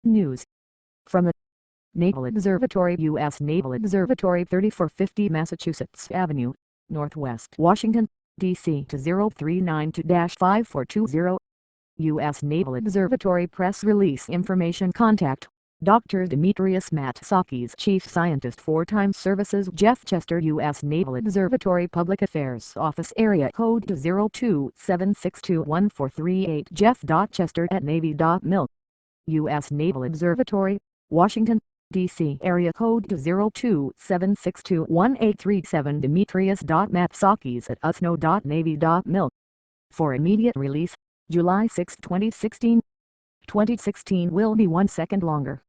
News from the Naval Observatory, U.S. Naval Observatory, 3450 Massachusetts Avenue, Northwest Washington, D.C. to 0392-5420. U.S. Naval Observatory Press Release Information Contact Dr. Demetrius Matsakis, Chief Scientist, 4-Time Services, Jeff Chester, U.S. Naval Observatory Public Affairs Office, Area Code 0276214338, jeff.chester@navy.mil. U.S. Naval Observatory, Washington, D.C. Area Code 0276218837, demetrius.matsakis@usno.navy.mil. For immediate release, July 6, 2016. 2016 will be 1 second longer.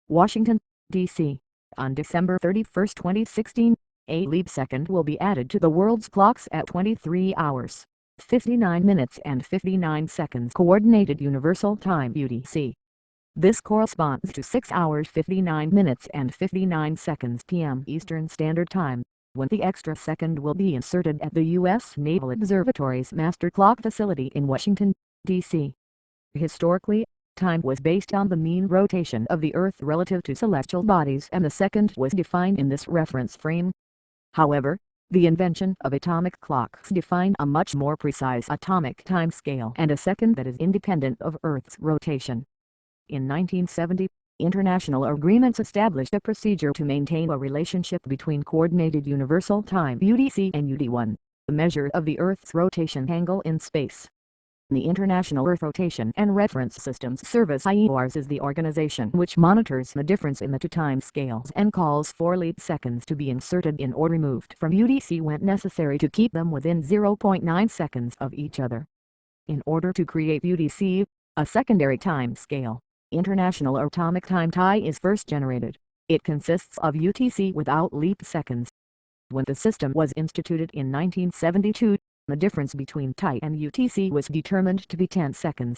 Washington, D.C. On December 31, 2016, a leap second will be added to the world's clocks at 23 hours, 59 minutes and 59 seconds Coordinated Universal Time (UTC). This corresponds to 6 hours 59 minutes and 59 seconds p.m. Eastern Standard Time, when the extra second will be inserted at the U.S. Naval Observatory's Master Clock Facility in Washington, D.C. Historically, time was based on the mean rotation of the Earth relative to celestial bodies, and the second was defined in this reference frame. However, the invention of atomic clocks defined a much more precise atomic time scale and a second that is independent of Earth's rotation. In 1970, international agreements established a procedure to maintain a relationship between Coordinated Universal Time (UTC) and UD1, the measure of the Earth's rotation angle in space. The International Earth Rotation and Reference Systems Service (IERS) is the organization which monitors the difference in the two time scales and calls for leap seconds to be inserted in or removed from UTC when necessary to keep them within 0.9 seconds of each other. In order to create UTC, a secondary time scale, International Atomic Time (TI), is first generated. It consists of UTC without leap seconds. When the system was instituted in 1972, the difference between TI and UTC was determined to be 10 seconds.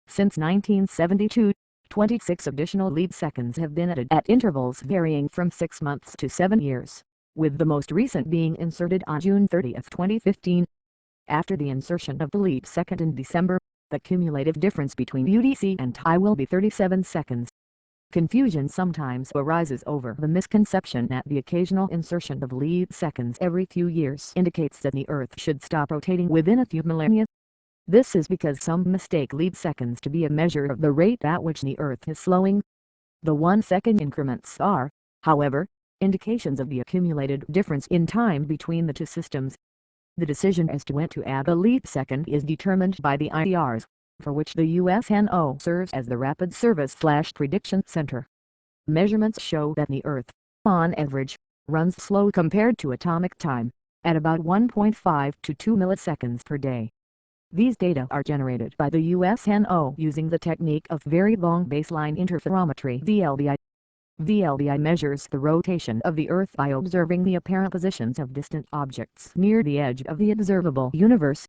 Since 1972, 26 additional leap seconds have been added at intervals varying from 6 months to 7 years, with the most recent being inserted on June 30, 2015. After the insertion of the leap second in December, the cumulative difference between UTC and TI will be 37 seconds. Confusion sometimes arises over the misconception that the occasional insertion of leap seconds every few years indicates that the Earth should stop rotating within a few millennia. This is because some mistake leap seconds to be a measure of the rate at which the Earth is slowing. The 1-second increments are, however, indications of the accumulated difference in time between the two systems. The decision as to when to add a leap second is determined by the IERS, for which the USNO serves as the Rapid Service/Prediction Center. Measurements show that the Earth, on average, runs slow compared to atomic time, at about 1.5 to 2 milliseconds per day. These data are generated by the USNO using the technique of Very Long Baseline Interferometry (VLBI). VLBI measures the rotation of the Earth by observing the apparent positions of distant objects near the edge of the observable universe.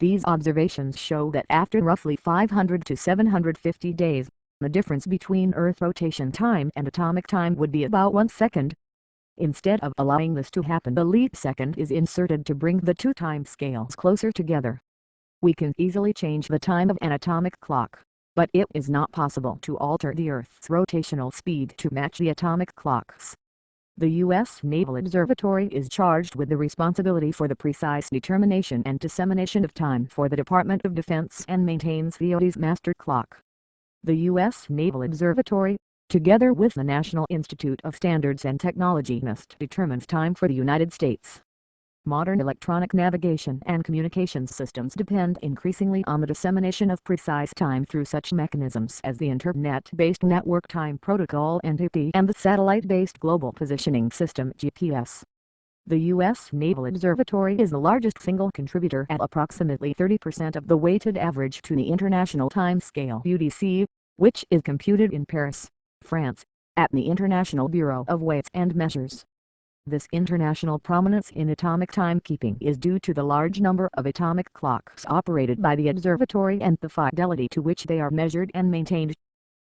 These observations show that after roughly 500 to 750 days, the difference between Earth rotation time and atomic time would be about 1 second. Instead of allowing this to happen, a leap second is inserted to bring the two time scales closer together. We can easily change the time of an atomic clock, but it is not possible to alter the Earth's rotational speed to match the atomic clocks. The U.S. Naval Observatory is charged with the responsibility for the precise determination and dissemination of time for the Department of Defense and maintains the DoD's master clock. The U.S. Naval Observatory, together with the National Institute of Standards and Technology, NIST, determines time for the United States. Modern electronic navigation and communications systems depend increasingly on the dissemination of precise time through such mechanisms as the Internet-based Network Time Protocol (NTP) and the Satellite-based Global Positioning System (GPS). The U.S. Naval Observatory is the largest single contributor at approximately 30% of the weighted average to the International Time Scale (UTC), which is computed in Paris, France, at the International Bureau of Weights and Measures. This international prominence in atomic timekeeping is due to the large number of atomic clocks operated by the observatory and the fidelity to which they are measured and maintained.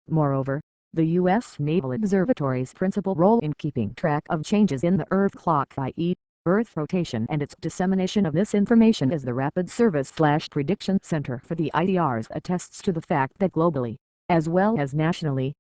Moreover, the U.S. Naval Observatory's principal role in keeping track of changes in the Earth clock, i.e., Earth rotation, and its dissemination of this information as the Rapid Service/Prediction Center for the IERS, attests to the fact that globally, as well as nationally.